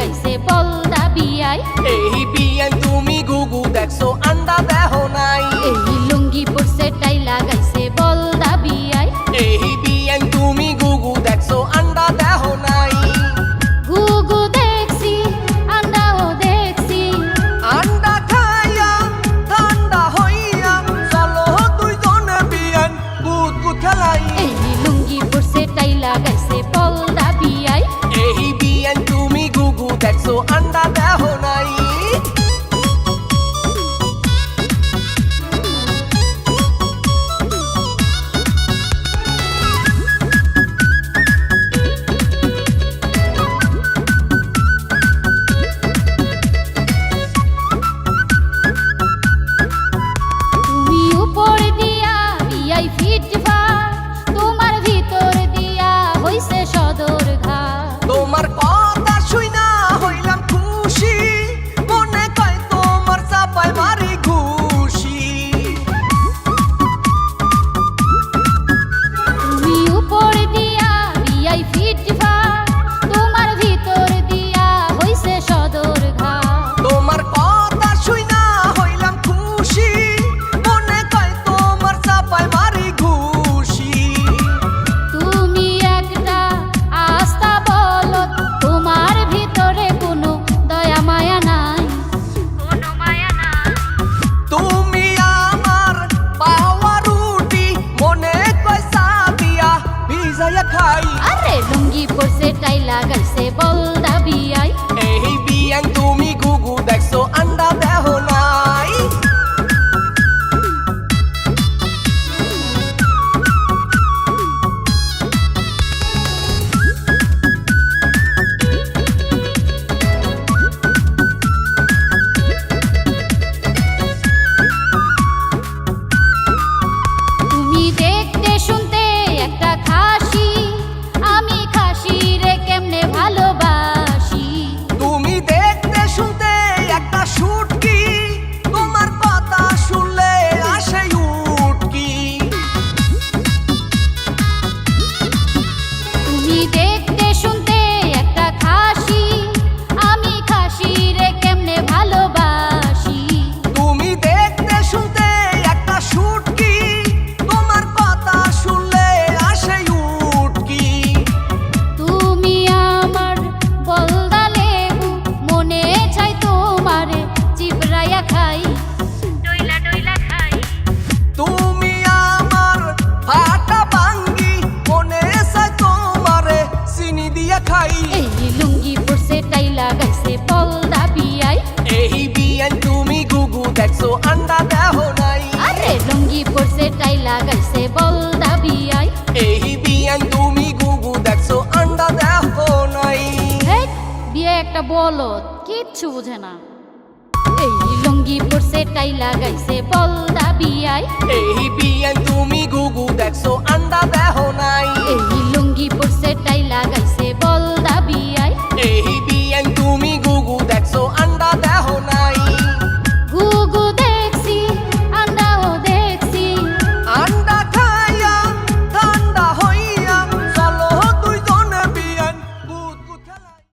লাগাইছে বল দাবিয়াই। এই বিয়ান তুমি গুগু দেখছো আন্ডা দেহ নাই। এই লুঙ্গি পরছে টাই লাগাইছে বল দাবিয়াই। এই বিয়ান তুমি গুগু দেখছো আন্ডা দেহ নাই। গুগু দেখছি আন্ডাও দেখছি, আন্ডা খাইয়া ঠান্ডা হইয়া চলো দুইজনে বিয়ান কুত কুত খেলাই। এই লুঙ্গি পরছে টাই লাগাইছে বল দাবিয়াই। এই বিয়ান তুমি গুগু দেখছো আন্ডা দেহ নাই। তুমি উপর দিয়া বিয়াই ফিটফা, তোমার ভিতর দিয়া হইছে সদর ঘা। তোমার কথা শুইনা হইলাম খুশি, মনে কয় তোমার চাপাই মারি খুশি। তুমি উপর দিয়া বিয়াই ফিটফা, তোমার ভিতর দিয়া হইছে সদর ঘা। তোমার কথা শুইনা হইলাম খুশি, মনে কয় তোমার চাপাই মারি খুশি। তুমি একটা আস্থা বলত, তোমার ভিতরে কোনো দয়া মায়া নাই, কোনো মায়া নাই। তুমি আমার পাওয়া রুটি, মনে কয় চা দিয়া ভিজাইয়া খাই। আরে লুঙ্গি পরছে টাই লাগাইছে বল দাবিয়াই। এই বিয়ান তুমি গুগু দেখছো আন্ডা দেহ নাই। তুমি দেখতে শুনতে একটা খাসি, আমি খাসি রে কেমনে ভালোবাসি। তুমি দেখতে শুনতে একটা শুটকি, তোমার কথা শুনলে আসে উটকি। তুমি দেখতে শুনতে একটা খাসি, আমি খাসি রে কেমনে ভালোবাসি। তুমি দেখতে শুনতে একটা শুটকি, তোমার কথা শুনলে আসে উটকি। তুমি আমার বলদা লেবু, মনে চাই তোমারে চিবরাইয়া খাই, ডইলা ডইলা খাই। তুমি আমার ফাটা বাঙ্গি, মনে চায় তোমারে চিনি দিয়া খাই। এই লুঙ্গি পরছে টাই লাগাইছে বল দাবিয়াই। এই বিয়ান তুমি গুগু দেখছো আন্ডা দেহ নাই। আরে লুঙ্গি পরছে টাই লাগাইছে বল দাবিয়াই। এই বিয়ান তুমি গুগু দেখছো আন্ডা দেহ নাই। হেই, বিয়ে একটা বলত, কিচ্ছু বুঝে না। এই লুঙ্গি পরছে টাই লাগাইছে বল দাবিয়াই। এই বিয়ান তুমি গুগু দেখছো আন্ডা দেহ নাই। এই লুঙ্গি পরছে টাই লাগাইছে বল দাবিয়াই। এই বিয়ান তুমি গুগু দেখছো আন্ডা